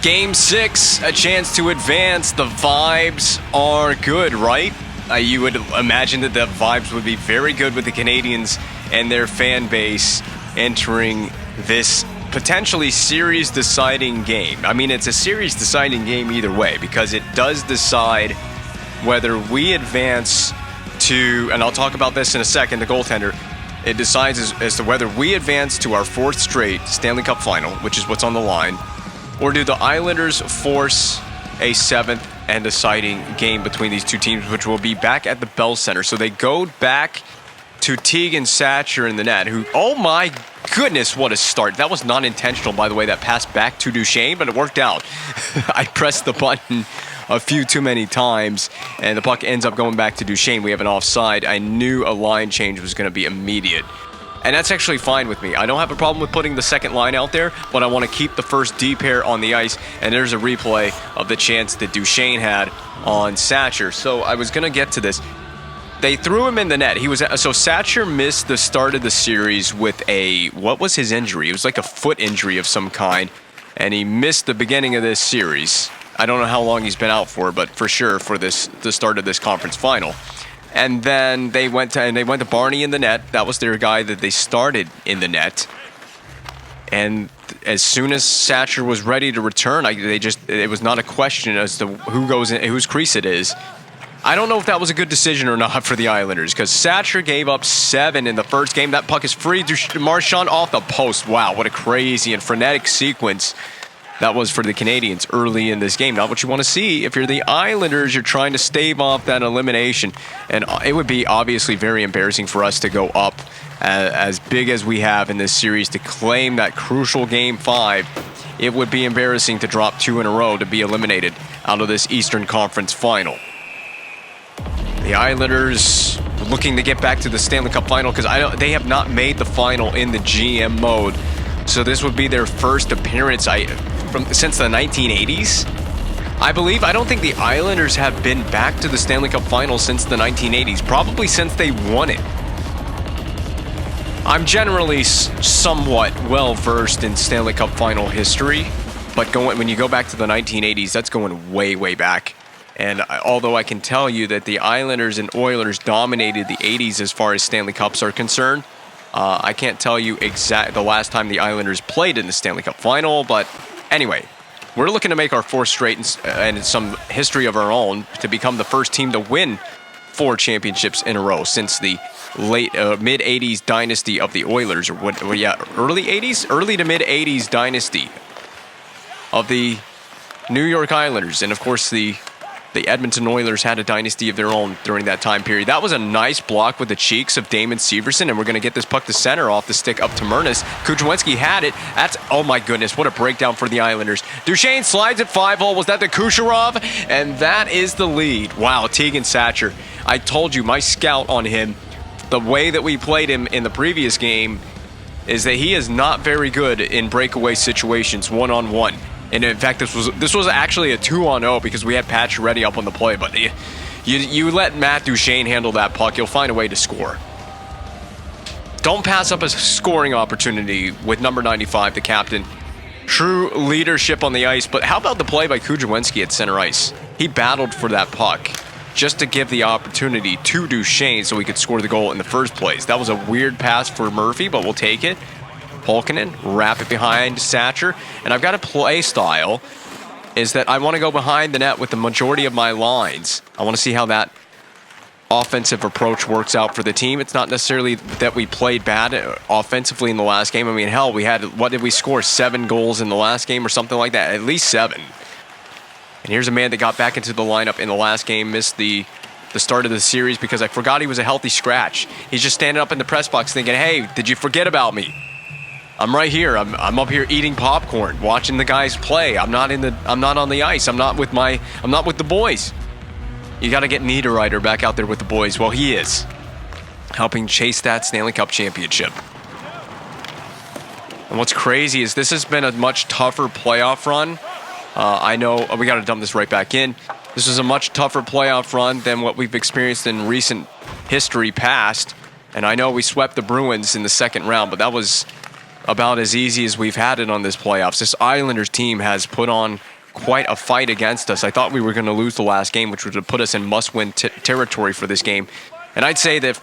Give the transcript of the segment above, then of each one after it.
Game 6, a chance to advance. The vibes are good, right? You would imagine that the vibes would be very good with the Canadiens and their fan base entering this potentially series-deciding game. I mean, it's a series-deciding game either way because it does decide whether we advance to, and I'll talk about this in a second, the goaltender. It decides as to whether we advance to our 4th straight Stanley Cup final, which is what's on the line, or do the Islanders force a 7th and deciding game between these two teams, which will be back at the Bell Center. So they go back to Tegan Satcher in the net, who, oh my goodness, what a start. That was not intentional, by the way, that pass back to Duchesne, but it worked out. I pressed the button a few too many times, and the puck ends up going back to Duchesne. We have an offside. I knew a line change was going to be immediate. And that's actually fine with me. I don't have a problem with putting the second line out there, but I want to keep the first D pair on the ice. And there's a replay of the chance that Duchesne had on Satcher. So I was going to get to this. They threw him in the net. So Satcher missed the start of the series with what was his injury? It was like a foot injury of some kind. And he missed the beginning of this series. I don't know how long he's been out for, but for sure for the start of this conference final. And then they went to Barney in the net. That was their guy that they started in the net. And as soon as Satcher was ready to return, it was not a question as to who goes in, whose crease it is. I don't know if that was a good decision or not for the Islanders because Satcher gave up 7 in the first game. That puck is free to Marchand off the post. Wow, what a crazy and frenetic sequence that was for the Canadiens early in this game. Not what you want to see. If you're the Islanders, you're trying to stave off that elimination. And it would be obviously very embarrassing for us to go up as big as we have in this series to claim that crucial Game 5. It would be embarrassing to drop 2 in a row to be eliminated out of this Eastern Conference final. The Islanders looking to get back to the Stanley Cup final because they have not made the final in the GM mode. So this would be their first appearance since the 1980s. I believe. I don't think the Islanders have been back to the Stanley Cup final since the 1980s. Probably since they won it. I'm generally somewhat well-versed in Stanley Cup final history. But when you go back to the 1980s, that's going way, way back. And although I can tell you that the Islanders and Oilers dominated the 80s as far as Stanley Cups are concerned, I can't tell you the last time the Islanders played in the Stanley Cup final, but anyway, we're looking to make our 4th straight and some history of our own to become the first team to win 4 championships in a row since the late mid-80s dynasty of the Oilers, early 80s, early to mid-80s dynasty of the New York Islanders, and of course the Edmonton Oilers had a dynasty of their own during that time period. That was a nice block with the cheeks of Damon Severson, and we're going to get this puck to center off the stick up to Murnus. Kuchwinski had it. Oh my goodness, what a breakdown for the Islanders. Duchesne slides at 5-hole. Was that the Kucherov? And that is the lead. Wow, Tegan Satcher. I told you, my scout on him, the way that we played him in the previous game, is that he is not very good in breakaway situations one-on-one. And in fact, this was actually a 2-on-0 because we had Pacioretty up on the play. But you let Matt Duchesne handle that puck, you'll find a way to score. Don't pass up a scoring opportunity with number 95, the captain. True leadership on the ice. But how about the play by Kuchwinski at center ice? He battled for that puck just to give the opportunity to Duchesne so he could score the goal in the first place. That was a weird pass for Murphy, but we'll take it. Polkinen, wrap it behind Satcher. And I've got a play style is that I want to go behind the net with the majority of my lines. I want to see how that offensive approach works out for the team. It's not necessarily that we played bad offensively in the last game. I mean, hell, we had, what did we score? 7 goals in the last game or something like that? At least 7. And here's a man that got back into the lineup in the last game, missed the start of the series because I forgot he was a healthy scratch. He's just standing up in the press box thinking, hey, did you forget about me? I'm right here. I'm up here eating popcorn, watching the guys play. I'm not on the ice. I'm not with the boys. You got to get Niederreiter back out there with the boys. Well, he is helping chase that Stanley Cup championship. And what's crazy is this has been a much tougher playoff run. I know we got to dump this right back in. This is a much tougher playoff run than what we've experienced in recent history past. And I know we swept the Bruins in the second round, but that was about as easy as we've had it on this playoffs. This Islanders team has put on quite a fight against us. I thought we were going to lose the last game, which would have put us in must-win territory for this game. And I'd say that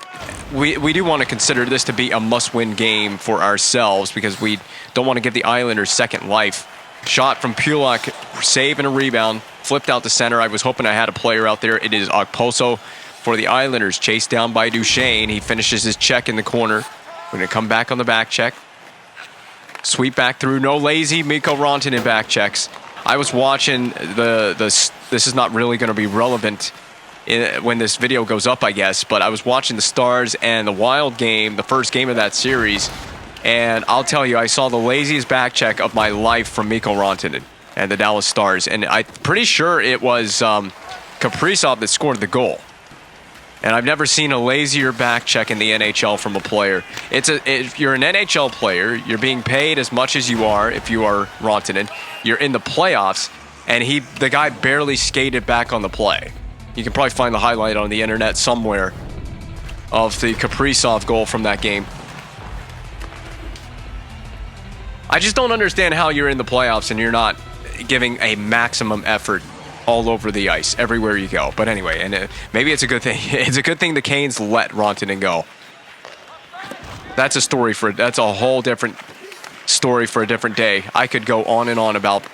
we do want to consider this to be a must-win game for ourselves because we don't want to give the Islanders second life. Shot from Pulock, save and a rebound, flipped out to center. I was hoping I had a player out there. It is Okposo for the Islanders, chased down by Duchesne. He finishes his check in the corner. We're going to come back on the back check. Sweep back through, no lazy Mikko Rantanen back checks. I was watching this is not really going to be relevant when this video goes up, I guess, but I was watching the Stars and the Wild game, the first game of that series, and I'll tell you, I saw the laziest back check of my life from Mikko Rantanen and the Dallas Stars, and I'm pretty sure it was Kaprizov that scored the goal. And I've never seen a lazier back check in the NHL from a player. If you're an NHL player, you're being paid as much as you are if you are Rantanen. You're in the playoffs, and the guy barely skated back on the play. You can probably find the highlight on the internet somewhere of the Kaprizov goal from that game. I just don't understand how you're in the playoffs and you're not giving a maximum effort all over the ice, everywhere you go. But anyway, and maybe it's a good thing. It's a good thing the Canes let Rantanen go. That's a whole different story for a different day. I could go on and on about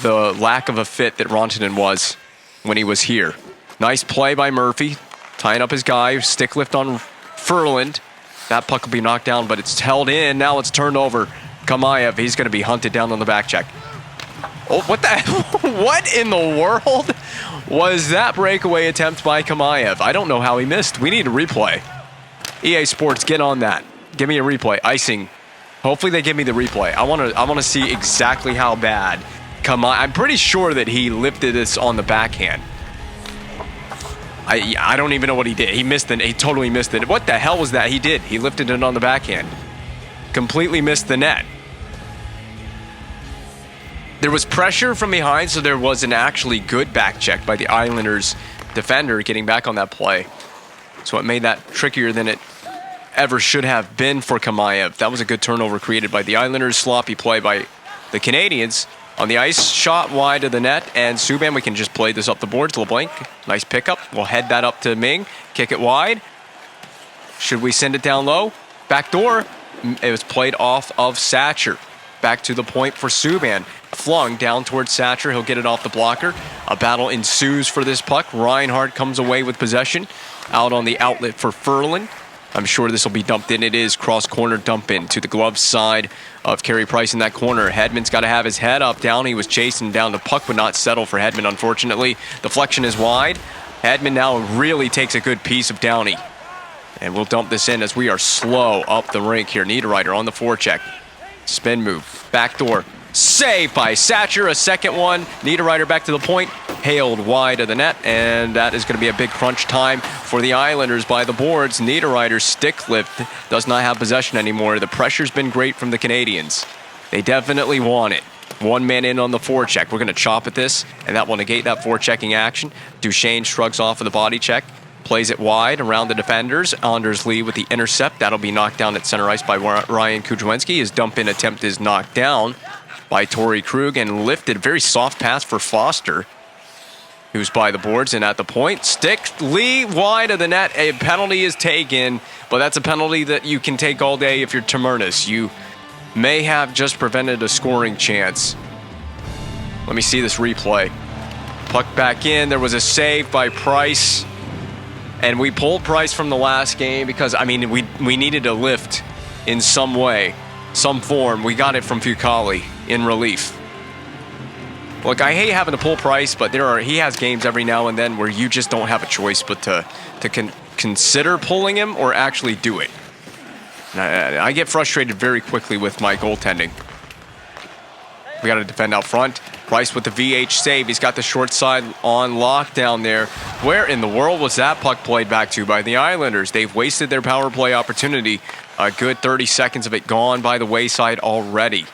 the lack of a fit that Rantanen was when he was here. Nice play by Murphy, tying up his guy, stick lift on Furland. That puck will be knocked down, but it's held in. Now it's turned over. Kamayev, he's going to be hunted down on the back check. Oh, what in the world was that breakaway attempt by Kamayev? I don't know how he missed. We need a replay. EA Sports, get on that. Give me a replay. Icing. Hopefully they give me the replay. I want to see exactly how bad I'm pretty sure that he lifted this on the backhand. I don't even know what he did. He totally missed it. What the hell was that he did? He lifted it on the backhand. Completely missed the net. There was pressure from behind, so there was an actually good back check by the Islanders defender getting back on that play. So it made that trickier than it ever should have been for Kamayev. That was a good turnover created by the Islanders. Sloppy play by the Canadiens. On the ice, shot wide of the net, and Subban, we can just play this up the boards. LeBlanc, nice pickup. We'll head that up to Ming. Kick it wide. Should we send it down low? Back door. It was played off of Satcher. Back to the point for Subban. Flung down towards Satcher. He'll get it off the blocker. A battle ensues for this puck. Reinhardt comes away with possession. Out on the outlet for Furlan. I'm sure this will be dumped in. It is cross-corner dump in to the glove side of Carey Price in that corner. Hedman's got to have his head up. Downey was chasing down. The puck would not settle for Hedman, unfortunately. Deflection is wide. Hedman now really takes a good piece of Downey. And we'll dump this in as we are slow up the rink here. Niederreiter on the forecheck. Spin move. Backdoor. Save by Satcher. A second one. Niederreiter back to the point. Hailed wide of the net. And that is going to be a big crunch time for the Islanders by the boards. Niederreiter's stick lift does not have possession anymore. The pressure's been great from the Canadiens. They definitely want it. One man in on the forecheck. We're going to chop at this, and that will negate that forechecking action. Duchesne shrugs off of the body check. Plays it wide around the defenders. Anders Lee with the intercept. That'll be knocked down at center ice by Ryan Kudrwinski. His dump-in attempt is knocked down by Torrey Krug and lifted. Very soft pass for Foster, who's by the boards and at the point. Stick Lee wide of the net. A penalty is taken, but that's a penalty that you can take all day if you're Tamernis. You may have just prevented a scoring chance. Let me see this replay. Puck back in. There was a save by Price. And we pulled Price from the last game because, I mean, we needed a lift in some way, some form. We got it from Fucali in relief. Look, I hate having to pull Price, but he has games every now and then where you just don't have a choice but to consider pulling him or actually do it. And I get frustrated very quickly with my goaltending. We got to defend out front. Price with the VH save. He's got the short side on lockdown there. Where in the world was that puck played back to by the Islanders? They've wasted their power play opportunity. A good 30 seconds of it gone by the wayside already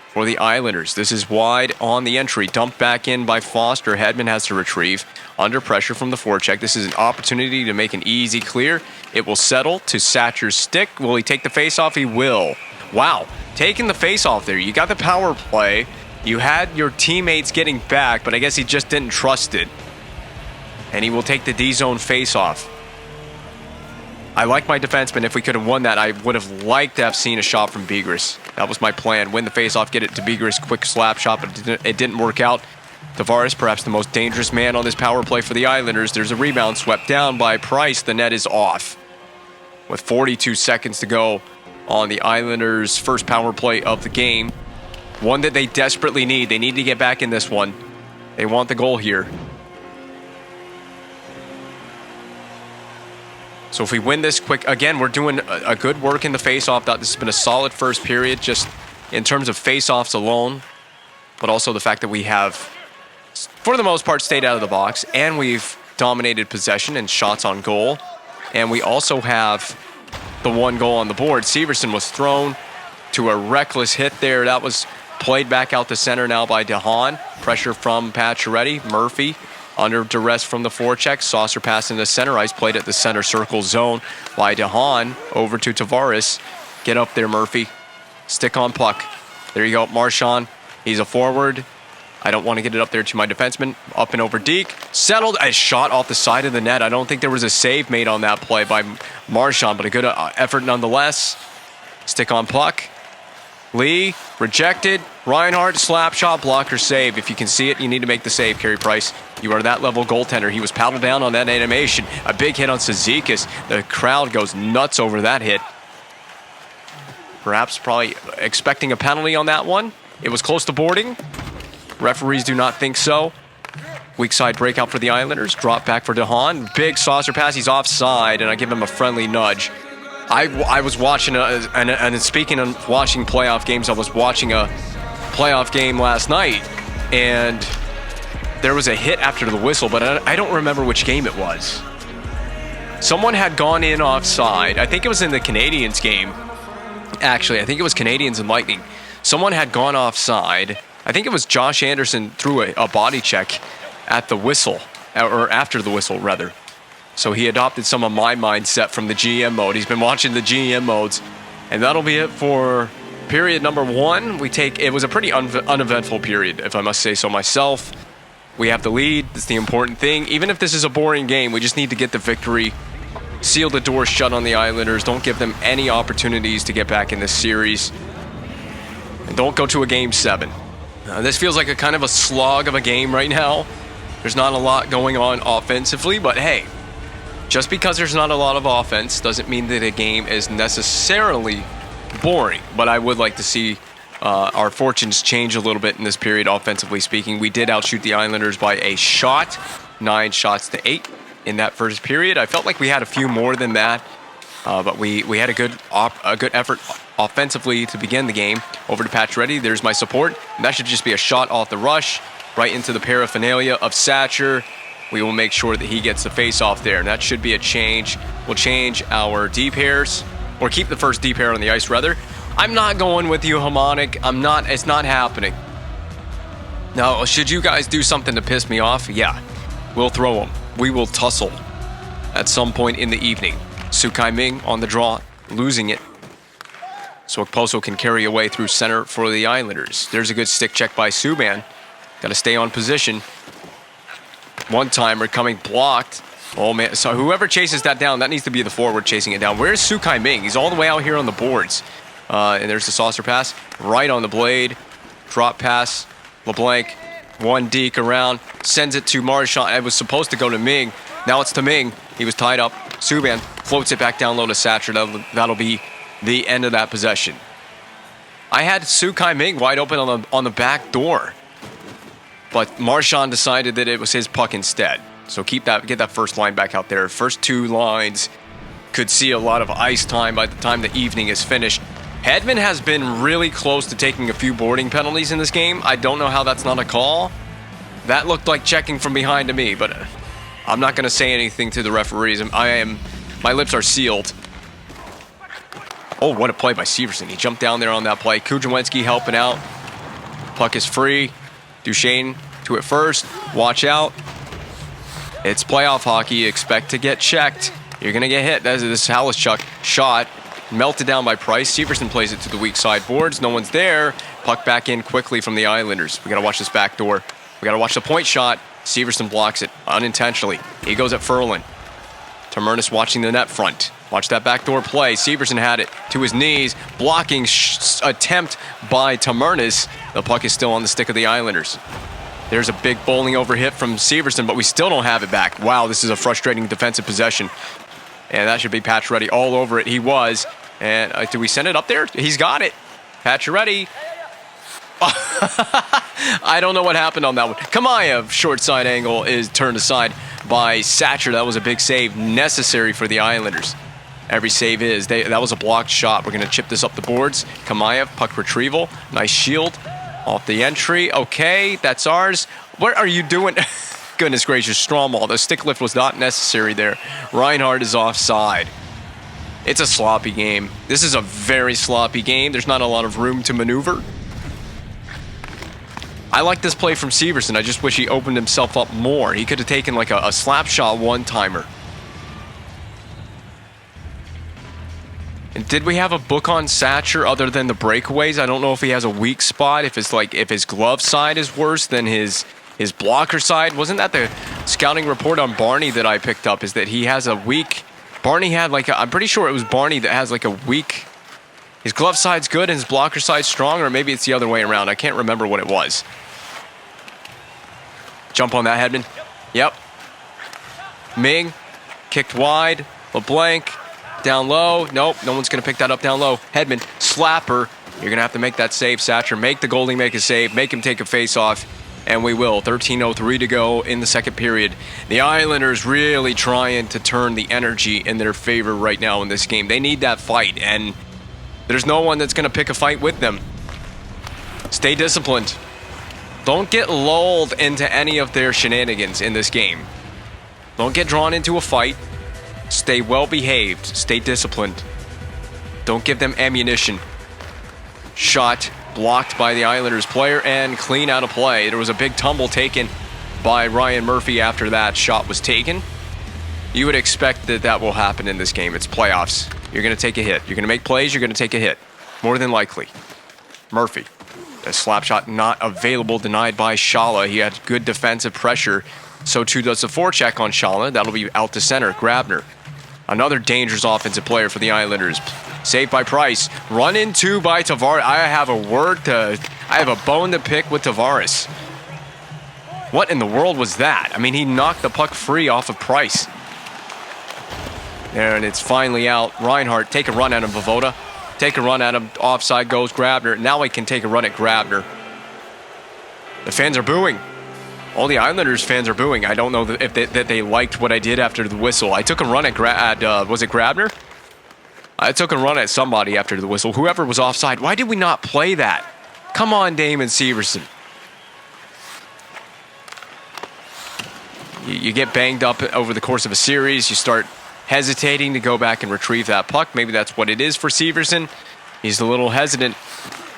for the Islanders. This is wide on the entry. Dumped back in by Foster. Hedman has to retrieve. Under pressure from the forecheck. This is an opportunity to make an easy clear. It will settle to Satcher's stick. Will he take the faceoff? He will. Wow, taking the face-off there. You got the power play. You had your teammates getting back, but I guess he just didn't trust it. And he will take the D-zone face-off. I like my defenseman. If we could have won that, I would have liked to have seen a shot from Begris. That was my plan. Win the face-off, get it to Begris, quick slap shot, but it didn't work out. Tavares, perhaps the most dangerous man on this power play for the Islanders. There's a rebound swept down by Price. The net is off. With 42 seconds to go on the Islanders' first power play of the game. One that they desperately need. They need to get back in this one. They want the goal here. So if we win this quick, again, we're doing a good work in the face-off. This has been a solid first period just in terms of face-offs alone, but also the fact that we have, for the most part, stayed out of the box, and we've dominated possession and shots on goal. And we also have the one goal on the board. Severson was thrown to a reckless hit there. That was played back out to center now by DeHaan. Pressure from Pacioretty. Murphy under duress from the forecheck. Saucer pass into center ice. Played at the center circle zone by DeHaan. Over to Tavares. Get up there, Murphy. Stick on puck. There you go, Marchand. He's a forward. I don't want to get it up there to my defenseman. Up and over Deke. Settled. A shot off the side of the net. I don't think there was a save made on that play by Marchand, but a good effort nonetheless. Stick on puck. Lee, rejected. Reinhardt, slap shot, blocker, save. If you can see it, you need to make the save, Carey Price. You are that level goaltender. He was paddled down on that animation. A big hit on Cizikas. The crowd goes nuts over that hit. Perhaps probably expecting a penalty on that one. It was close to boarding. Referees do not think so. Weak side breakout for the Islanders. Drop back for DeHaan. Big saucer pass. He's offside, and I give him a friendly nudge. I was watching, and speaking of watching playoff games, I was watching a playoff game last night, and there was a hit after the whistle, but I don't remember which game it was. Someone had gone in offside. I think it was in the Canadiens game. Actually, I think it was Canadiens and Lightning. Someone had gone offside. I think it was Josh Anderson threw a body check at the whistle, or after the whistle, rather. So he adopted some of my mindset from the GM mode. He's been watching the GM modes. And that'll be it for period number one. It was a pretty uneventful period, if I must say so myself. We have the lead. That's the important thing. Even if this is a boring game, we just need to get the victory. Seal the door shut on the Islanders. Don't give them any opportunities to get back in this series. And don't go to a game 7. This feels like a kind of a slog of a game right now. There's not a lot going on offensively, but hey, just because there's not a lot of offense doesn't mean that a game is necessarily boring. But I would like to see our fortunes change a little bit in this period, offensively speaking. We did outshoot the Islanders by a shot, 9 shots to 8 in that first period. I felt like we had a few more than that, but we had a good effort offensively to begin the game. Over to Pacioretty. There's my support. And that should just be a shot off the rush right into the paraphernalia of Satcher. We will make sure that he gets the face-off there, and that should be a change. We'll change our D pairs, or keep the first D pair on the ice, rather. I'm not going with you, Hamonic. It's not happening. Now, should you guys do something to piss me off? Yeah, we'll throw them. We will tussle at some point in the evening. Sukai Ming on the draw, losing it. So Okposo can carry away through center for the Islanders. There's a good stick check by Subban. Got to stay on position. One-timer coming blocked. Oh, man. So whoever chases that down, that needs to be the forward chasing it down. Where's Sukai Ming? He's all the way out here on the boards. And there's the saucer pass. Right on the blade. Drop pass. LeBlanc. One deke around. Sends it to Marchand. It was supposed to go to Ming. Now it's to Ming. He was tied up. Subban floats it back down low to Satcher. That'll be the end of that possession. I had Sukai Ming wide open on the back door. But Marchand decided that it was his puck instead. So get that first line back out there. First 2 lines could see a lot of ice time by the time the evening is finished. Hedman has been really close to taking a few boarding penalties in this game. I don't know how that's not a call. That looked like checking from behind to me, but I'm not going to say anything to the referees. My lips are sealed. Oh, what a play by Severson. He jumped down there on that play. Kudrwinski helping out. Puck is free. Duchesne to it first. Watch out. It's playoff hockey. Expect to get checked. You're going to get hit. This is Halishchuk shot. Melted down by Price. Severson plays it to the weak side boards. No one's there. Puck back in quickly from the Islanders. We got to watch this back door. We got to watch the point shot. Severson blocks it unintentionally. He goes at Ferland. Tamernis watching the net front. Watch that backdoor play. Severson had it to his knees. Blocking attempt by Tamernis. The puck is still on the stick of the Islanders. There's a big bowling over hit from Severson, but we still don't have it back. Wow, this is a frustrating defensive possession. And that should be Pacioretty all over it. He was. And did we send it up there? He's got it. Pacioretty. I don't know what happened on that one. Kamayev, short side angle, is turned aside by Satcher. That was a big save necessary for the Islanders. Every save is. That was a blocked shot. We're going to chip this up the boards. Kamayev, puck retrieval. Nice shield. Off the entry. Okay, that's ours. What are you doing? Goodness gracious, Stromwall. The stick lift was not necessary there. Reinhardt is offside. It's a sloppy game. This is a very sloppy game. There's not a lot of room to maneuver. I like this play from Severson. I just wish he opened himself up more. He could have taken like a slap shot one-timer. And did we have a book on Satcher other than the breakaways? I don't know if he has a weak spot, if his glove side is worse than his blocker side. Wasn't that the scouting report on Barney that I picked up, is that he has a weak... Barney had I'm pretty sure it was Barney that has like a weak... His glove side's good and his blocker side's strong, or maybe it's the other way around. I can't remember what it was. Jump on that, Hedman. Yep. Ming, kicked wide. LeBlanc, down low. Nope, no one's going to pick that up down low. Hedman, slapper. You're going to have to make that save, Satcher. Make the goalie make a save. Make him take a face-off. And we will. 13:03 to go in the second period. The Islanders really trying to turn the energy in their favor right now in this game. They need that fight, and there's no one that's going to pick a fight with them. Stay disciplined. Don't get lulled into any of their shenanigans in this game. Don't get drawn into a fight. Stay well behaved. Stay disciplined. Don't give them ammunition. Shot blocked by the Islanders player and clean out of play. There was a big tumble taken by Ryan Murphy after that shot was taken. You would expect that will happen in this game. It's playoffs. You're going to take a hit. You're going to make plays. You're going to take a hit. More than likely. Murphy. A slap shot not available, denied by Shala. He had good defensive pressure. So too does the forecheck on Shala. That'll be out to center. Grabner. Another dangerous offensive player for the Islanders. Saved by Price. Run into by Tavares. I have a bone to pick with Tavares. What in the world was that? I mean, he knocked the puck free off of Price. And it's finally out. Reinhardt, take a run at him, Vovoda. Take a run at him. Offside goes Grabner. Now he can take a run at Grabner. The fans are booing. All the Islanders fans are booing. I don't know if they liked what I did after the whistle. I took a run at was it Grabner? I took a run at somebody after the whistle. Whoever was offside. Why did we not play that? Come on, Damon Severson. You get banged up over the course of a series. You start hesitating to go back and retrieve that puck. Maybe that's what it is for Severson. He's a little hesitant.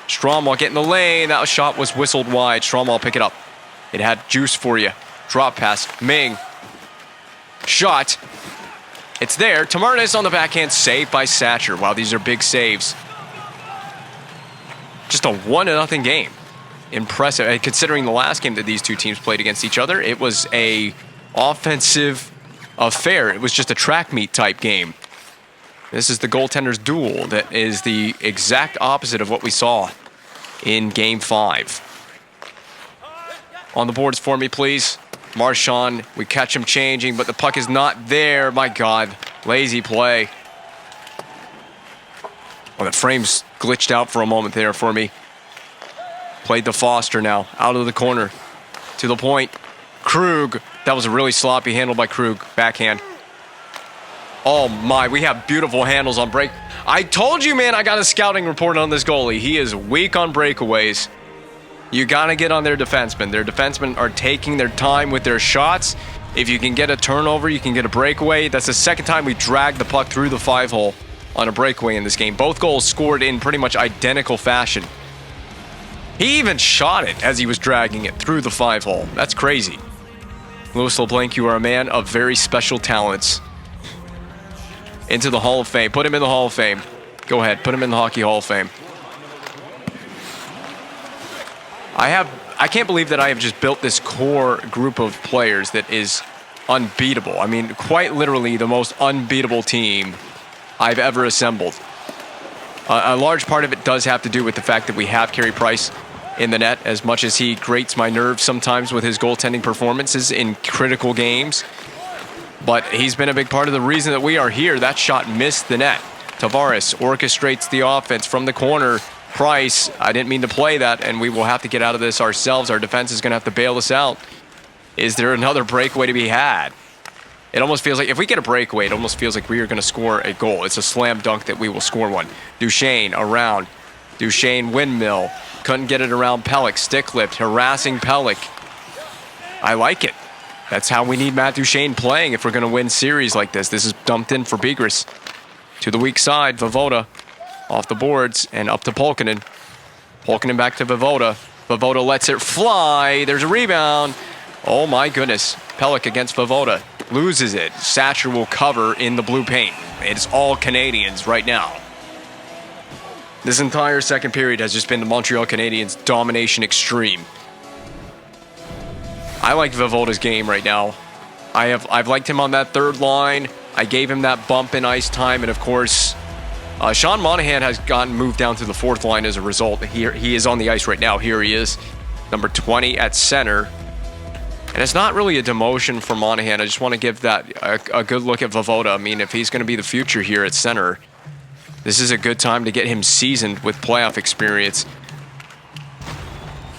Stromwall get in the lane. That shot was whistled wide. Stromwall pick it up. It had juice for you. Drop pass. Ming. Shot. It's there. Tamarnes on the backhand. Saved by Satcher. Wow, these are big saves. Just a 1-0 game. Impressive. And considering the last game that these two teams played against each other, it was a offensive affair. It was just a track meet type game. This is the goaltender's duel. That is the exact opposite of what we saw in Game 5. On the boards for me, please. Marchand, we catch him changing, but the puck is not there. My God, lazy play. Well, the frame's glitched out for a moment there for me. Played to Foster now, out of the corner. To the point. Krug. That was a really sloppy handle by Krug. Backhand. Oh my, we have beautiful handles on break. I told you, man, I got a scouting report on this goalie. He is weak on breakaways. You gotta get on their defensemen. Their defensemen are taking their time with their shots. If you can get a turnover, you can get a breakaway. That's the second time we dragged the puck through the 5-hole on a breakaway in this game. Both goals scored in pretty much identical fashion. He even shot it as he was dragging it through the 5-hole. That's crazy. Louis LeBlanc, you are a man of very special talents. Into the Hall of Fame. Put him in the Hall of Fame. Go ahead, put him in the Hockey Hall of Fame. I can't believe that I have just built this core group of players that is unbeatable. I mean, quite literally the most unbeatable team I've ever assembled. A large part of it does have to do with the fact that we have Carey Price in the net, as much as he grates my nerves sometimes with his goaltending performances in critical games. But he's been a big part of the reason that we are here. That shot missed the net. Tavares orchestrates the offense from the corner. Price, I didn't mean to play that, and we will have to get out of this ourselves. Our defense is going to have to bail us out. Is there another breakaway to be had? It almost feels like if we get a breakaway, it almost feels like we are going to score a goal. It's a slam dunk that we will score one. Duchesne around. Duchesne windmill. Couldn't get it around Pelech. Stick-lipped, harassing Pelech. I like it. That's how we need Matt Duchesne playing if we're going to win series like this. This is dumped in for Begris. To the weak side, Voivoda. Off the boards and up to Pulkkinen. Pulkkinen back to Voivoda. Voivoda lets it fly. There's a rebound. Oh my goodness. Pelech against Voivoda. Loses it. Satcher will cover in the blue paint. It's all Canadiens right now. This entire second period has just been the Montreal Canadiens domination extreme. I like Voivoda's game right now. I've liked him on that third line. I gave him that bump in ice time, and of course, Sean Monahan has gotten moved down to the fourth line as a result. He is on the ice right now. Here he is, number 20 at center. And it's not really a demotion for Monahan. I just want to give that a good look at Voivoda. I mean, if he's going to be the future here at center, this is a good time to get him seasoned with playoff experience.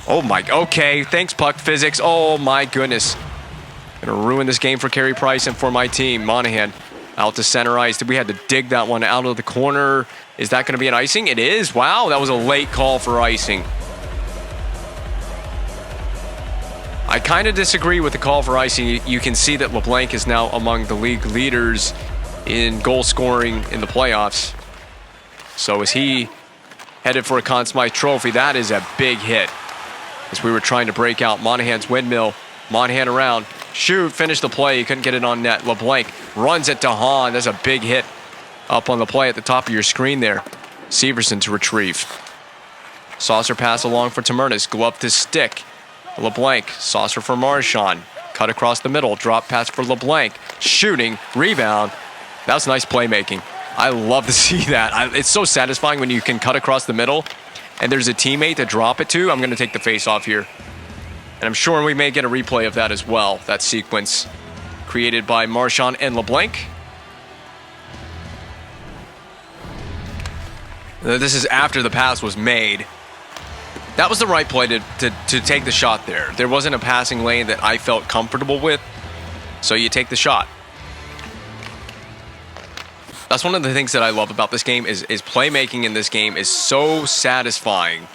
Oh my, okay, thanks puck physics. Oh my goodness. Gonna ruin this game for Carey Price and for my team. Monahan out to center ice. We had to dig that one out of the corner. Is that gonna be an icing? It is, wow, that was a late call for icing. I kind of disagree with the call for icing. You can see that LeBlanc is now among the league leaders in goal scoring in the playoffs. So is he headed for a Conn Smythe trophy? That is a big hit. As we were trying to break out Monahan's windmill. Monahan around. Shoot, finish the play. He couldn't get it on net. LeBlanc runs it to Hahn. There's a big hit up on the play at the top of your screen there. Severson to retrieve. Saucer pass along for Tamernas. Glove to stick. LeBlanc. Saucer for Marchand. Cut across the middle. Drop pass for LeBlanc. Shooting. Rebound. That was nice playmaking. I love to see that. It's so satisfying when you can cut across the middle and there's a teammate to drop it to. I'm going to take the face off here. And I'm sure we may get a replay of that as well. That sequence created by Marchand and LeBlanc. This is after the pass was made. That was the right play to take the shot there. There wasn't a passing lane that I felt comfortable with, so you take the shot. That's one of the things that I love about this game is playmaking in this game is so satisfying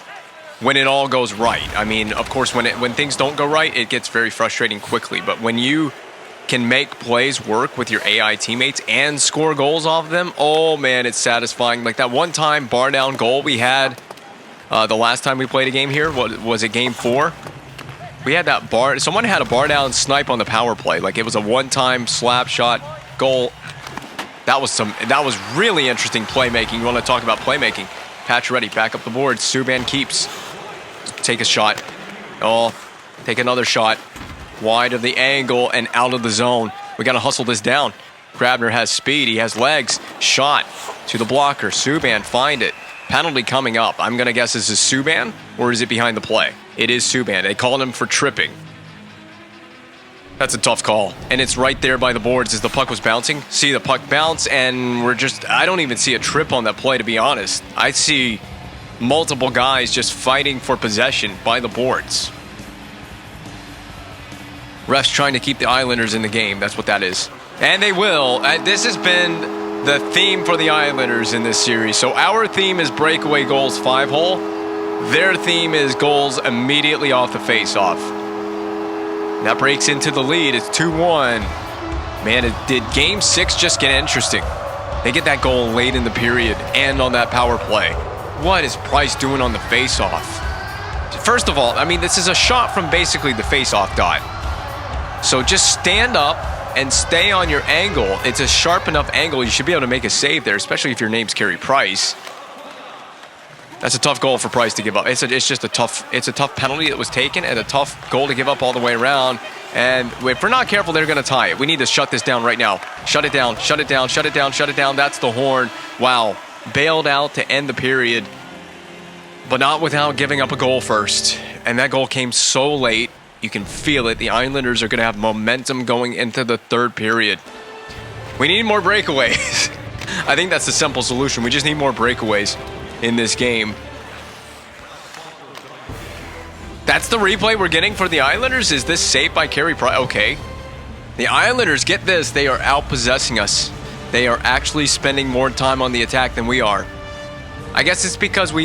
when it all goes right. I mean, of course, when things don't go right, it gets very frustrating quickly. But when you can make plays work with your AI teammates and score goals off them, oh man, it's satisfying. Like that one time bar down goal we had the last time we played a game here. What was it, game 4? We had that bar. Someone had a bar down snipe on the power play. Like it was a one-time slap shot goal. That was really interesting playmaking. You want to talk about playmaking? Pacioretty back up the board. Subban keeps. Take a shot. Oh, take another shot. Wide of the angle and out of the zone. We got to hustle this down. Grabner has speed. He has legs. Shot to the blocker. Subban find it. Penalty coming up. I'm going to guess this is Subban or is it behind the play? It is Subban. They called him for tripping. That's a tough call. And it's right there by the boards as the puck was bouncing. See the puck bounce, and I don't even see a trip on that play, to be honest. I see multiple guys just fighting for possession by the boards. Refs trying to keep the Islanders in the game. That's what that is. And they will. This has been the theme for the Islanders in this series. So our theme is breakaway goals 5-hole. Their theme is goals immediately off the face-off. That breaks into the lead. It's 2-1. Man, did Game 6 just get interesting? They get that goal late in the period and on that power play. What is Price doing on the face-off? First of all, I mean, this is a shot from basically the face-off dot. So just stand up, and stay on your angle. It's a sharp enough angle. You should be able to make a save there, especially if your name's Carey Price. That's a tough goal for Price to give up. It's just a tough penalty that was taken and a tough goal to give up all the way around. And if we're not careful, they're going to tie it. We need to shut this down right now. Shut it down, shut it down, shut it down, shut it down. That's the horn. Wow. Bailed out to end the period, but not without giving up a goal first. And that goal came so late. You can feel it. The Islanders are going to have momentum going into the third period. We need more breakaways. I think that's the simple solution. We just need more breakaways in this game. That's the replay we're getting for the Islanders. Is this saved by Carey Price? Okay. The Islanders, get this, they are outpossessing us. They are actually spending more time on the attack than we are. I guess it's because by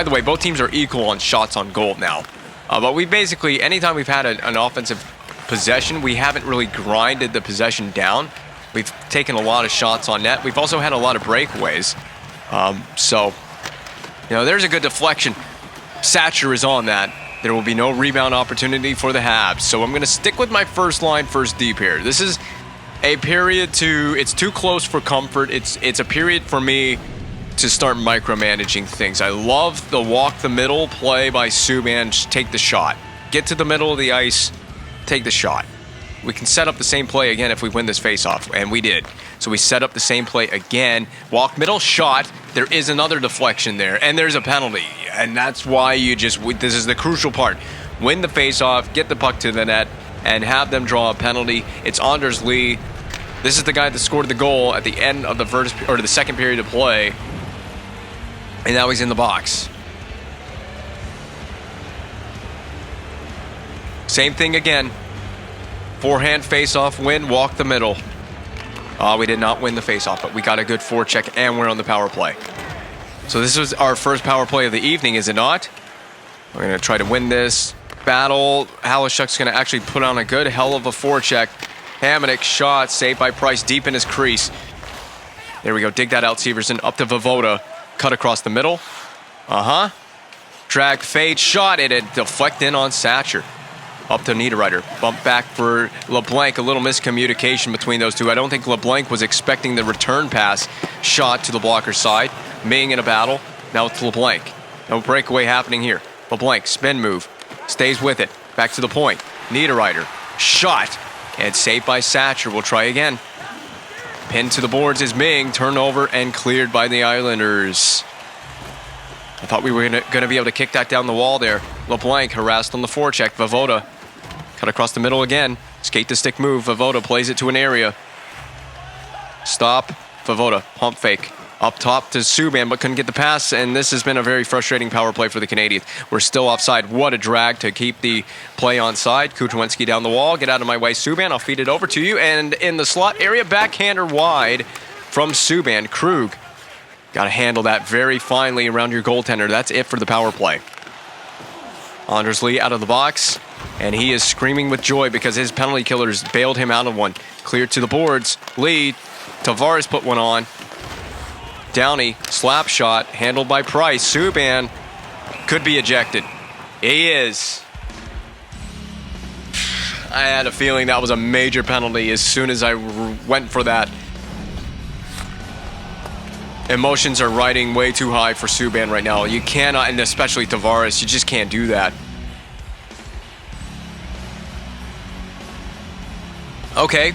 the way, both teams are equal on shots on goal now. But we basically, anytime we've had an offensive possession, we haven't really grinded the possession down. We've taken a lot of shots on net. We've also had a lot of breakaways. There's a good deflection. Satcher is on that. There will be no rebound opportunity for the Habs. So I'm going to stick with my first line, first deep here. This is a period it's too close for comfort. It's a period for me to start micromanaging things. I love the walk the middle play by Subban. Just take the shot. Get to the middle of the ice, take the shot. We can set up the same play again if we win this faceoff, and we did. So we set up the same play again. Walk middle shot. There is another deflection there, and there's a penalty. And that's why this is the crucial part. Win the faceoff, get the puck to the net, and have them draw a penalty. It's Anders Lee. This is the guy that scored the goal at the end of the second period of play. And now he's in the box. Same thing again. Forehand face-off win, walk the middle. We did not win the face-off, but we got a good forecheck, and we're on the power play. So this was our first power play of the evening, is it not? We're going to try to win this battle. Halishuk's going to actually put on a good hell of a forecheck. Hamonic shot, saved by Price, deep in his crease. There we go, dig that out, Severson. Up to Voivoda, cut across the middle. Drag, fade, shot, it had deflect in on Satcher. Up to Niederreiter. Bump back for LeBlanc. A little miscommunication between those two. I don't think LeBlanc was expecting the return pass shot to the blocker's side. Ming in a battle. Now it's LeBlanc. No breakaway happening here. LeBlanc, spin move. Stays with it. Back to the point. Niederreiter. Shot. And saved by Satcher. We'll try again. Pinned to the boards is Ming. Turnover and cleared by the Islanders. I thought we were going to be able to kick that down the wall there. LeBlanc harassed on the forecheck. Voivoda cut across the middle again. Skate the stick move. Voivoda plays it to an area. Stop. Voivoda. Pump fake. Up top to Subban, but couldn't get the pass. And this has been a very frustrating power play for the Canadiens. We're still offside. What a drag to keep the play onside. Kutwinski down the wall. Get out of my way, Subban. I'll feed it over to you. And in the slot area, backhander wide from Subban. Krug. Got to handle that very finely around your goaltender. That's it for the power play. Anders Lee out of the box, and he is screaming with joy because his penalty killers bailed him out of one. Cleared to the boards. Lee, Tavares put one on. Downey, slap shot, handled by Price. Subban could be ejected. He is. I had a feeling that was a major penalty as soon as I went for that. Emotions are riding way too high for Subban right now. You cannot, and especially Tavares, you just can't do that. Okay.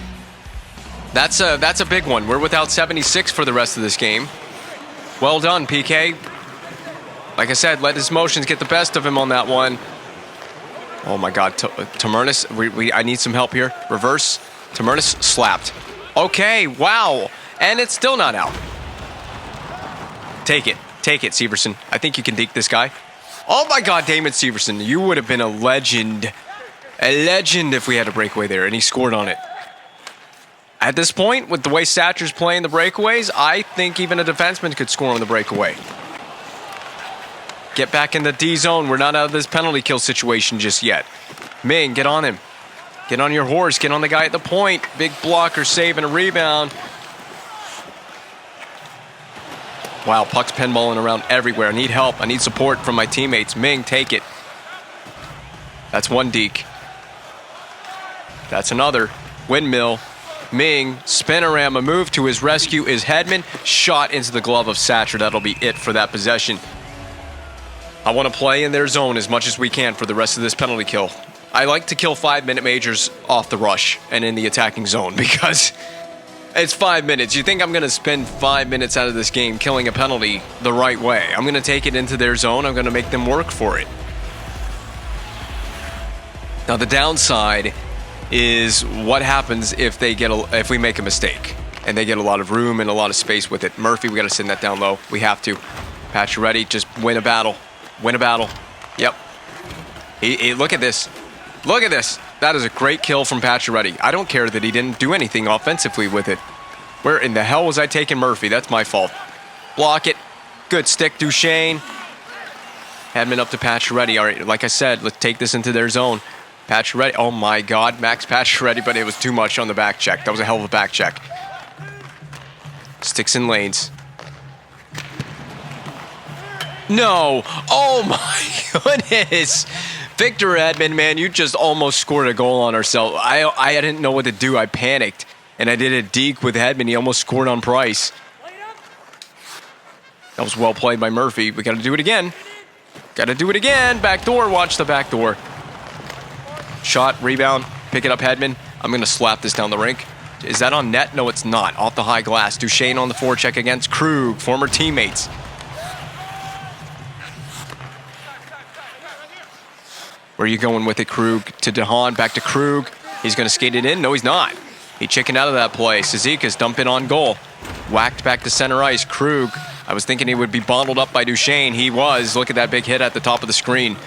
That's a big one. We're without 76 for the rest of this game. Well done, PK. Like I said, let his emotions get the best of him on that one. Oh my God, Tamernis, I need some help here. Reverse, Tamernis slapped. Okay, wow, and it's still not out. Take it, Severson. I think you can deke this guy. Oh my God, Damon Severson, you would have been a legend if we had a breakaway there, and he scored on it. At this point, with the way Satcher's playing the breakaways, I think even a defenseman could score on the breakaway. Get back in the D zone. We're not out of this penalty kill situation just yet. Ming, get on him. Get on your horse. Get on the guy at the point. Big blocker, save, and a rebound. Wow, puck's pinballing around everywhere. I need help. I need support from my teammates. Ming, take it. That's one deke. That's another. Windmill. Ming, spinorama move to his rescue is Hedman. Shot into the glove of Satcher. That'll be it for that possession. I want to play in their zone as much as we can for the rest of this penalty kill. I like to kill 5-minute majors off the rush and in the attacking zone because it's 5 minutes. You think I'm going to spend 5 minutes out of this game killing a penalty the right way? I'm going to take it into their zone. I'm going to make them work for it. Now the downside is what happens if we make a mistake and they get a lot of room and a lot of space with it. Murphy, we got to send that down low. We have to. Pacioretty, just win a battle. Win a battle. Yep. Look at this. Look at this. That is a great kill from Pacioretty. I don't care that he didn't do anything offensively with it. Where in the hell was I taking Murphy? That's my fault. Block it. Good stick, Duchesne. Hedman up to Pacioretty. All right, like I said, let's take this into their zone. Pacioretty, oh my God, Max Pacioretty, but it was too much on the back check. That was a hell of a back check. Sticks in lanes. No! Oh my goodness! Victor Hedman, man, you just almost scored a goal on ourselves. I didn't know what to do. I panicked, and I did a deke with Hedman. He almost scored on Price. That was well played by Murphy. We got to do it again. Got to do it again. Back door. Watch the back door. Shot, rebound, pick it up, Hedman. I'm going to slap this down the rink. Is that on net? No, it's not. Off the high glass. Duchesne on the forecheck against Krug, former teammates. Where are you going with it, Krug? To DeHaan, back to Krug. He's going to skate it in. No, he's not. He chickened out of that play. Sezika's dumping on goal. Whacked back to center ice. Krug, I was thinking he would be bottled up by Duchesne. He was. Look at that big hit at the top of the screen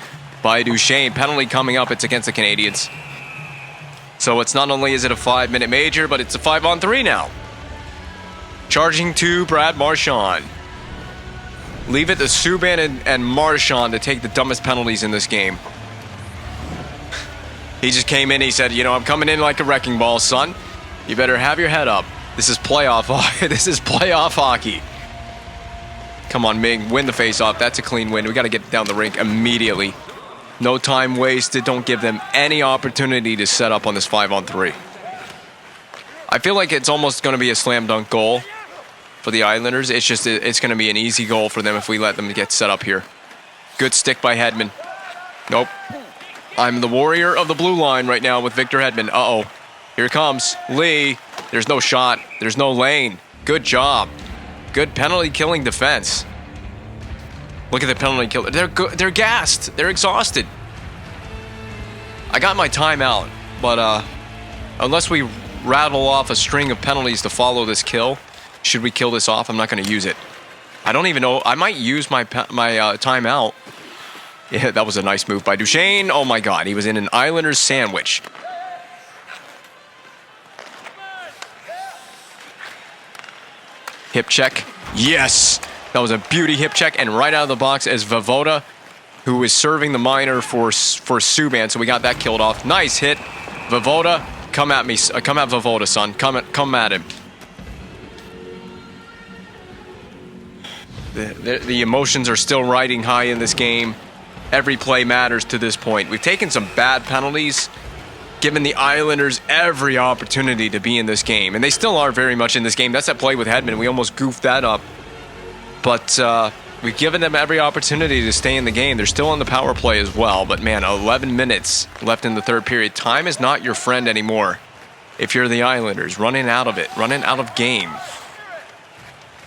by Duchesne. Penalty coming up. It's against the Canadiens. So it's not only is it a 5-minute major, but it's a 5-on-3 now. Charging to Brad Marchand. Leave it to Subban and Marchand to take the dumbest penalties in this game. He just came in, he said, you know, I'm coming in like a wrecking ball, son. You better have your head up. This is playoff hockey. Come on, Ming, win the face-off. That's a clean win. We got to get down the rink immediately. No time wasted. Don't give them any opportunity to set up on this 5-on-3. I feel like it's almost going to be a slam dunk goal for the Islanders. It's going to be an easy goal for them if we let them get set up here. Good stick by Hedman. Nope. I'm the warrior of the blue line right now with Victor Hedman. Uh-oh. Here it comes. Lee. There's no shot. There's no lane. Good job. Good penalty killing defense. Look at the penalty killer. They're gassed. They're exhausted. I got my timeout, but unless we rattle off a string of penalties to follow this kill, should we kill this off? I'm not going to use it. I don't even know. I might use my timeout. Yeah, that was a nice move by Duchesne. Oh my God, he was in an Islanders sandwich. Hip check. Yes! That was a beauty hip check, and right out of the box is Voivoda, who is serving the minor for Subban, so we got that killed off. Nice hit. Voivoda, come at me. Come at Voivoda, son. Come at him. The emotions are still riding high in this game. Every play matters to this point. We've taken some bad penalties, given the Islanders every opportunity to be in this game. And they still are very much in this game. That's that play with Hedman. We almost goofed that up. But we've given them every opportunity to stay in the game. They're still on the power play as well. But man, 11 minutes left in the third period. Time is not your friend anymore. If you're the Islanders, running out of it, running out of game,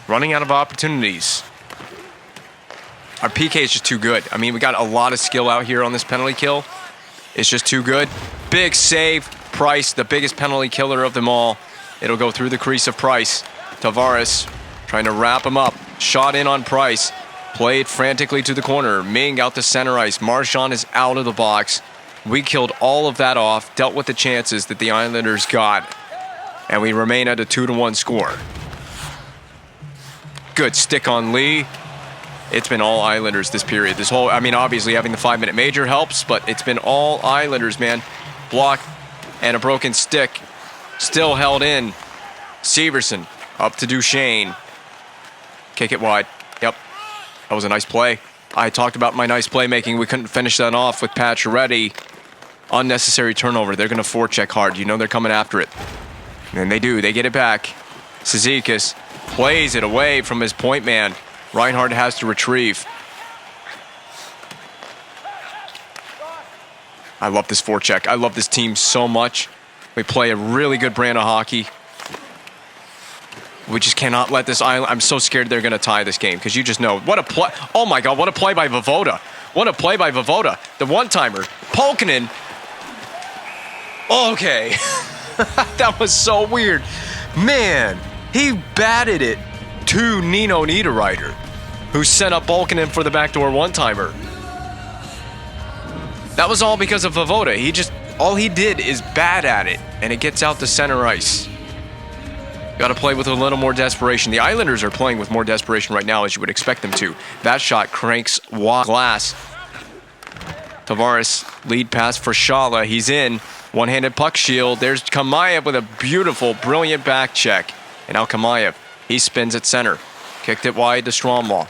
running out of opportunities. Our PK is just too good. I mean, we got a lot of skill out here on this penalty kill. It's just too good. Big save. Price, the biggest penalty killer of them all. It'll go through the crease of Price. Tavares trying to wrap him up. Shot in on Price. Played frantically to the corner. Ming out to center ice. Marchand is out of the box. We killed all of that off. Dealt with the chances that the Islanders got. And we remain at a 2-1 score. Good stick on Lee. It's been all Islanders this period. I mean, obviously having the 5-minute major helps, but it's been all Islanders, man. Block and a broken stick. Still held in. Severson up to Duchesne. Kick it wide. Yep. That was a nice play. I talked about my nice playmaking. We couldn't finish that off with Pacioretty. unnecessary turnover. They're going to forecheck hard. You know they're coming after it. And they do. They get it back. Cizikas plays it away from his point man. Reinhardt has to retrieve. I love this forecheck. I love this team so much. We play a really good brand of hockey. We just cannot let this island... I'm so scared they're going to tie this game because you just know. What a play. Oh, my God. What a play by Voivoda. What a play by Voivoda. The one-timer. Polkinen. Okay. That was so weird. Man, he batted it to Nino Niederreiter, who sent up Polkinen for the backdoor one-timer. That was all because of Voivoda. All he did is bat at it, and it gets out to center ice. Got to play with a little more desperation. The Islanders are playing with more desperation right now, as you would expect them to. That shot cranks wide glass. Tavares, lead pass for Shala. He's in. One-handed puck shield. There's Kamayev with a beautiful, brilliant back check. And now Kamayev, he spins at center. Kicked it wide to Stromwall.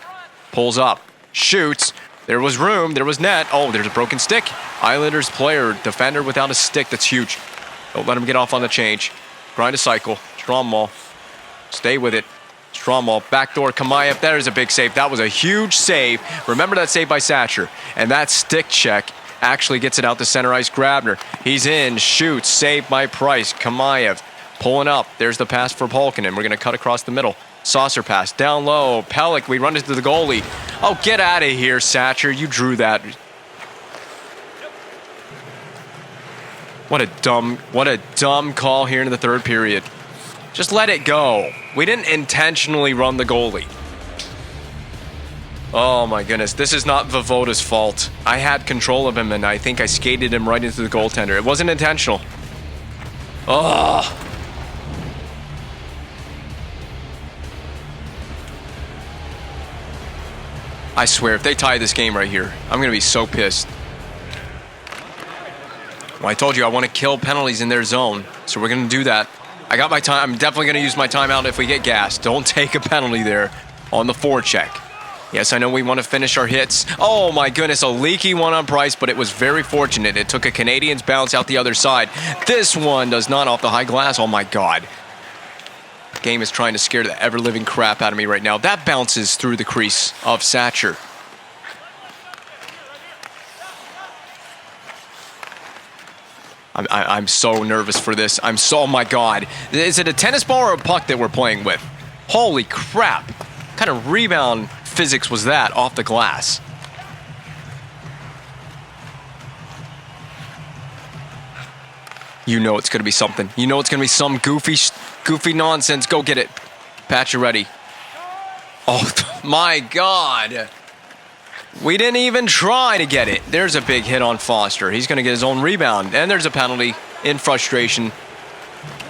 Pulls up. Shoots. There was room. There was net. Oh, there's a broken stick. Islanders player, defender without a stick. That's huge. Don't let him get off on the change. Grind a cycle. Stromwall. Stay with it. Stromwall. Backdoor. Kamayev. That is a big save. That was a huge save. Remember that save by Satcher. And that stick check actually gets it out to center ice. Grabner. He's in. Shoots. Saved by Price. Kamayev pulling up. There's the pass for Polkinen. We're going to cut across the middle. Saucer pass. Down low. Pellick. We run into the goalie. Oh, get out of here, Satcher. You drew that. What a dumb call here in the third period. Just let it go. We didn't intentionally run the goalie. Oh my goodness, this is not Voivoda's fault. I had control of him and I think I skated him right into the goaltender. It wasn't intentional. Oh. I swear, if they tie this game right here, I'm going to be so pissed. Well, I told you I want to kill penalties in their zone, so we're going to do that. I got my time. I'm definitely going to use my timeout if we get gassed. Don't take a penalty there on the forecheck. Yes, I know we want to finish our hits. Oh my goodness, a leaky one on Price, but it was very fortunate. It took a Canadiens bounce out the other side. This one does not off the high glass. Oh my God. The game is trying to scare the ever-living crap out of me right now. That bounces through the crease of Satcher. I'm so nervous for this. Oh my God. Is it a tennis ball or a puck that we're playing with? Holy crap. What kind of rebound physics was that off the glass? You know it's going to be something. You know it's going to be some goofy nonsense. Go get it. Pacioretty. Oh my God. We didn't even try to get it. There's a big hit on Foster. He's going to get his own rebound. And there's a penalty in frustration.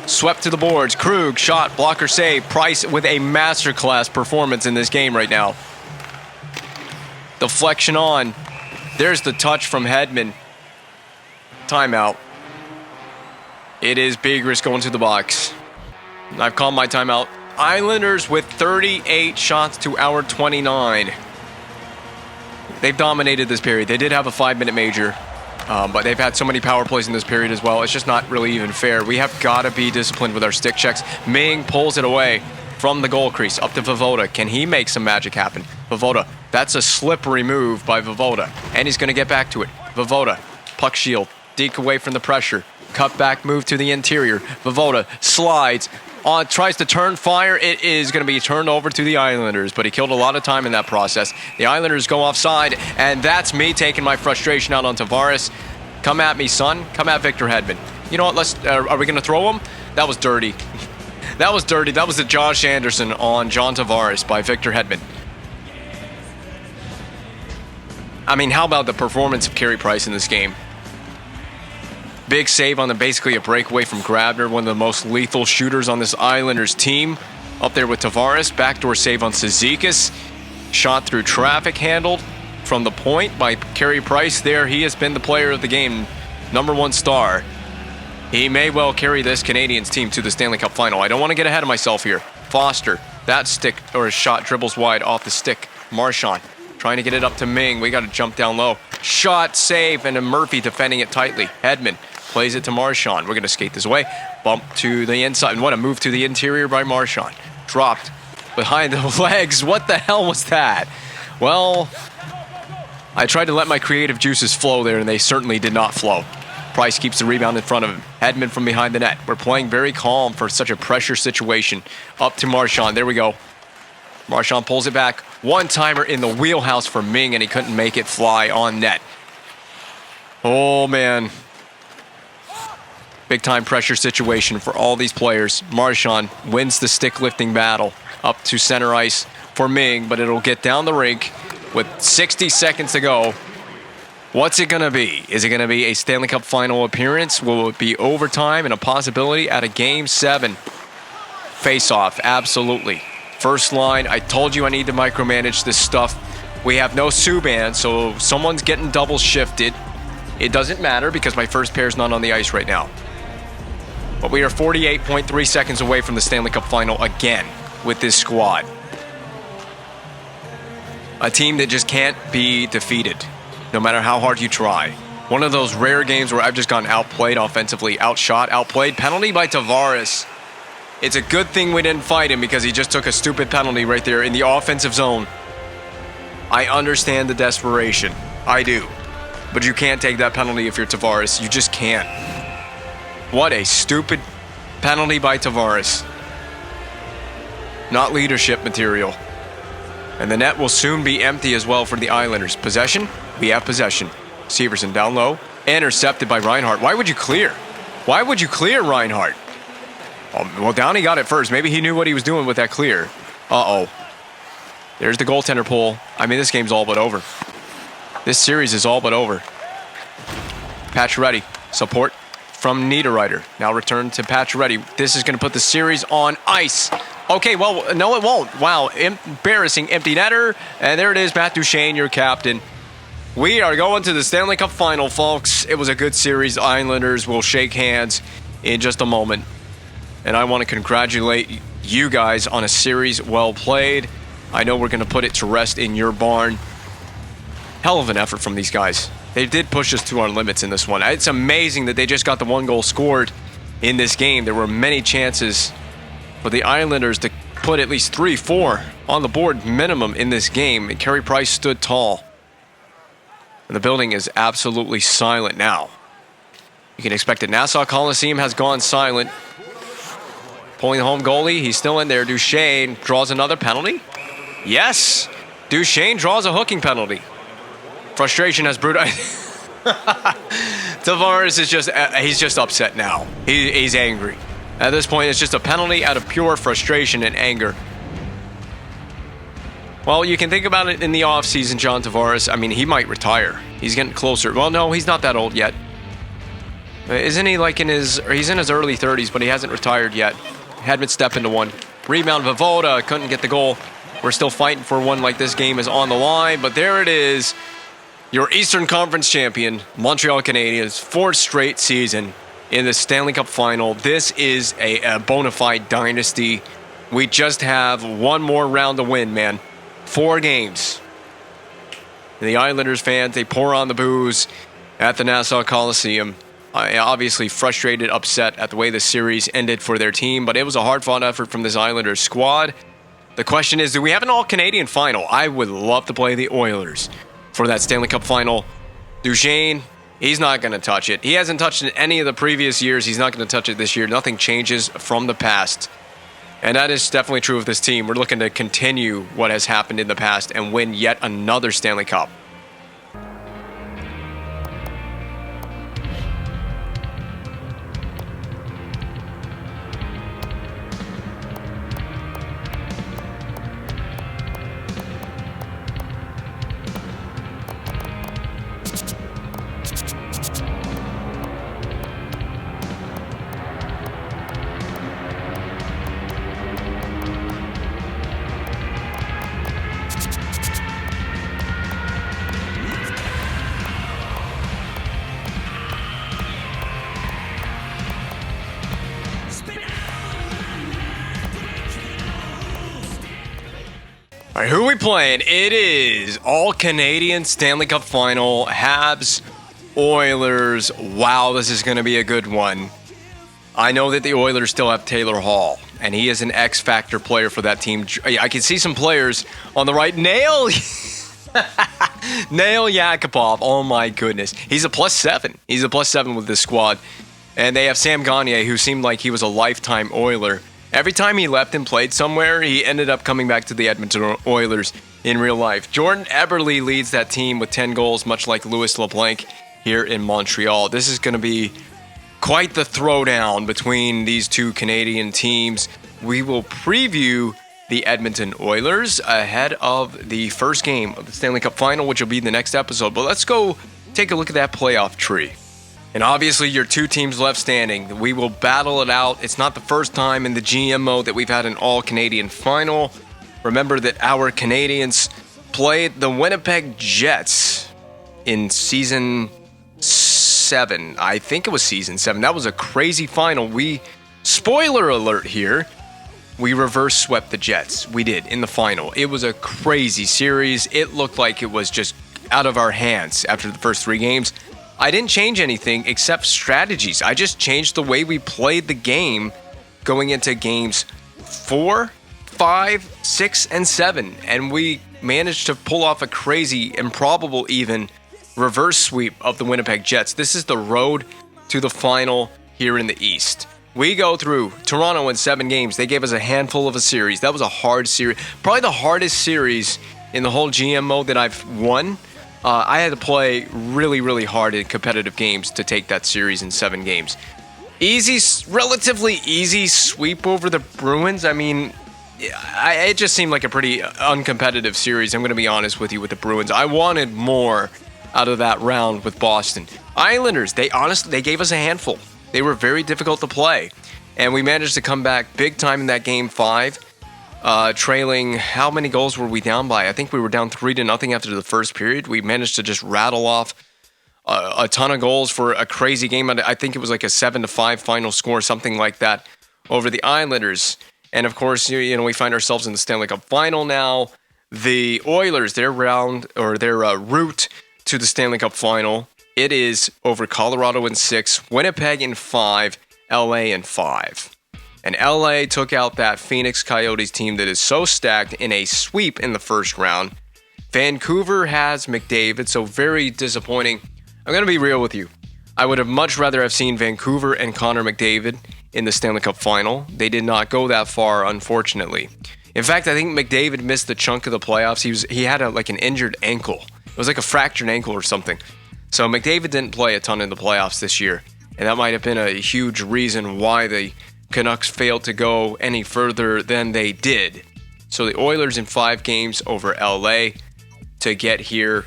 Swept to the boards. Krug, shot, blocker save. Price with a masterclass performance in this game right now. Deflection on. There's the touch from Hedman. Timeout. It is Begris going to the box. I've called my timeout. Islanders with 38 shots to our 29. They've dominated this period. They did have a 5-minute major, but they've had so many power plays in this period as well. It's just not really even fair. We have got to be disciplined with our stick checks. Ming pulls it away from the goal crease up to Voivoda. Can he make some magic happen? Voivoda, that's a slippery move by Voivoda, and he's going to get back to it. Voivoda, puck shield, deke away from the pressure. Cut back move to the interior. Voivoda slides. Tries to turn fire. It is going to be turned over to the Islanders, but he killed a lot of time in that process. The Islanders go offside, and that's me taking my frustration out on Tavares. Come at me, son. Come at Victor Hedman. You know what? Are we going to throw him? That was dirty. That was dirty. That was the Josh Anderson on John Tavares by Victor Hedman. I mean, how about the performance of Carey Price in this game? Big save on basically a breakaway from Grabner, one of the most lethal shooters on this Islanders team. Up there with Tavares, backdoor save on Cizikas. Shot through traffic, handled from the point by Carey Price. There, he has been the player of the game, #1 star. He may well carry this Canadiens team to the Stanley Cup final. I don't want to get ahead of myself here. Foster, that stick or shot dribbles wide off the stick. Marchand trying to get it up to Ming. We got to jump down low. shot, save, and then Murphy defending it tightly. Hedman plays it to Marchand. We're going to skate this away. Bump to the inside. And what a move to the interior by Marchand. Dropped behind the legs. What the hell was that? Well, I tried to let my creative juices flow there, and they certainly did not flow. Price keeps the rebound in front of him. Hedman from behind the net. We're playing very calm for such a pressure situation. Up to Marchand. There we go. Marchand pulls it back. One-timer in the wheelhouse for Ming, and he couldn't make it fly on net. Oh, man. Big-time pressure situation for all these players. Marchand wins the stick-lifting battle. Up to center ice for Ming, but it'll get down the rink with 60 seconds to go. What's it going to be? Is it going to be a Stanley Cup final appearance? Will it be overtime and a possibility at a Game 7? Face-off, absolutely. First line, I told you I need to micromanage this stuff. We have no Subban, so someone's getting double shifted. It doesn't matter because my first pair is not on the ice right now. But we are 48.3 seconds away from the Stanley Cup final again with this squad. A team that just can't be defeated, no matter how hard you try. One of those rare games where I've just gotten outplayed offensively, outshot, outplayed. Penalty by Tavares. It's a good thing we didn't fight him because he just took a stupid penalty right there in the offensive zone. I understand the desperation. I do. But you can't take that penalty if you're Tavares. You just can't. What a stupid penalty by Tavares. Not leadership material. And the net will soon be empty as well for the Islanders. Possession? We have possession. Severson down low. Intercepted by Reinhart. Why would you clear? Why would you clear Reinhart? Well, Downey got it first. Maybe he knew what he was doing with that clear. Uh-oh. There's the goaltender pull. I mean, this game's all but over. This series is all but over. Pacioretty. Support from Niederreiter. Now return to Pacioretty. This is going to put the series on ice. Okay, well, no, it won't. Wow, embarrassing empty netter. And there it is, Matt Duchene, your captain. We are going to the Stanley Cup final, folks. It was a good series. Islanders will shake hands in just a moment. And I want to congratulate you guys on a series well played. I know we're going to put it to rest in your barn. Hell of an effort from these guys. They did push us to our limits in this one. It's amazing that they just got the one goal scored in this game. There were many chances for the Islanders to put at least 3-4 on the board minimum in this game. And Carey Price stood tall. And the building is absolutely silent now. You can expect it. Nassau Coliseum has gone silent. Pulling the home goalie, he's still in there. Duchene draws another penalty. Yes, Duchene draws a hooking penalty. Frustration has brewed. Tavares is he's just upset now. He's angry. At this point, it's just a penalty out of pure frustration and anger. Well, you can think about it in the offseason, John Tavares. I mean, he might retire. He's getting closer. Well, no, he's not that old yet. Isn't he like he's in his early 30s, but he hasn't retired yet. Hedman step into one. Rebound, Voda couldn't get the goal. We're still fighting for one like this game is on the line, but there it is. Your Eastern Conference champion, Montreal Canadiens, fourth straight season in the Stanley Cup final. This is a bona fide dynasty. We just have one more round to win, man. 4 games. And the Islanders fans, they pour on the booze at the Nassau Coliseum. Obviously frustrated, upset at the way the series ended for their team, but it was a hard-fought effort from this Islanders squad. The question is, do we have an all-Canadian final? I would love to play the Oilers for that Stanley Cup final. Duchene, he's not going to touch it. He hasn't touched it any of the previous years. He's not going to touch it this year. Nothing changes from the past. And that is definitely true of this team. We're looking to continue what has happened in the past and win yet another Stanley Cup. All right, who are we playing? It is all Canadian Stanley Cup Final, Habs, Oilers. Wow, this is going to be a good one. I know that the Oilers still have Taylor Hall, and he is an X-factor player for that team. I can see some players on the right. Nail Yakupov. Oh, my goodness. He's a +7. He's a +7 with this squad. And they have Sam Gagner, who seemed like he was a lifetime Oiler. Every time he left and played somewhere, he ended up coming back to the Edmonton Oilers in real life. Jordan Eberle leads that team with 10 goals, much like Louis LeBlanc here in Montreal. This is going to be quite the throwdown between these two Canadian teams. We will preview the Edmonton Oilers ahead of the first game of the Stanley Cup Final, which will be the next episode. But let's go take a look at that playoff tree. And obviously, your two teams left standing. We will battle it out. It's not the first time in the GM mode that we've had an all-Canadian final. Remember that our Canadiens played the Winnipeg Jets in Season 7. I think it was Season 7. That was a crazy final. Spoiler alert here, we reverse swept the Jets. We did, in the final. It was a crazy series. It looked like it was just out of our hands after the first 3 games. I didn't change anything except strategies. I just changed the way we played the game going into games 4, 5, 6, and 7. And we managed to pull off a crazy, improbable even, reverse sweep of the Winnipeg Jets. This is the road to the final here in the East. We go through Toronto in 7 games. They gave us a handful of a series. That was a hard series. Probably the hardest series in the whole GM mode that I've won. I had to play really, really hard in competitive games to take that series in 7 games. Relatively easy sweep over the Bruins. I mean, it just seemed like a pretty uncompetitive series. I'm going to be honest with you with the Bruins. I wanted more out of that round with Boston. Islanders, they gave us a handful. They were very difficult to play. And we managed to come back big time in that game 5. Trailing, how many goals were we down by? I think we were down 3-0 after the first period. We managed to just rattle off a ton of goals for a crazy game. I think it was like a 7-5 final score, something like that, over the Islanders. And of course, we find ourselves in the Stanley Cup Final now. The Oilers, their route to the Stanley Cup Final, it is over Colorado in 6, Winnipeg in 5, LA in 5. And LA took out that Phoenix Coyotes team that is so stacked in a sweep in the first round. Vancouver has McDavid, so very disappointing. I'm going to be real with you. I would have much rather have seen Vancouver and Connor McDavid in the Stanley Cup Final. They did not go that far, unfortunately. In fact, I think McDavid missed the chunk of the playoffs. He had an injured ankle. It was like a fractured ankle or something. So McDavid didn't play a ton in the playoffs this year. And that might have been a huge reason why the Canucks failed to go any further than they did. So the Oilers in 5 games over LA to get here.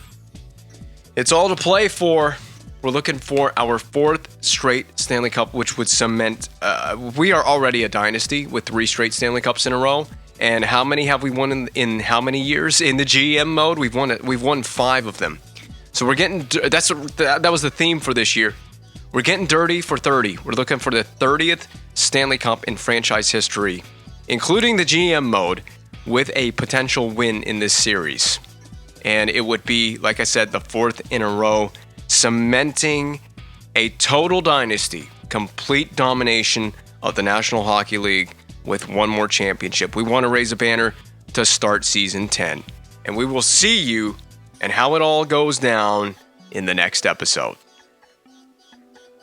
It's all to play for. We're looking for our 4th straight Stanley Cup, which would cement. We are already a dynasty with 3 straight Stanley Cups in a row. And how many have we won in how many years? In the GM mode, we've won 5 of them. So we're getting. That was the theme for this year. We're getting dirty for 30. We're looking for the 30th Stanley Cup in franchise history, including the GM mode, with a potential win in this series. And it would be, like I said, the 4th in a row, cementing a total dynasty, complete domination of the National Hockey League with 1 more championship. We want to raise a banner to start Season 10. And we will see you and how it all goes down in the next episode.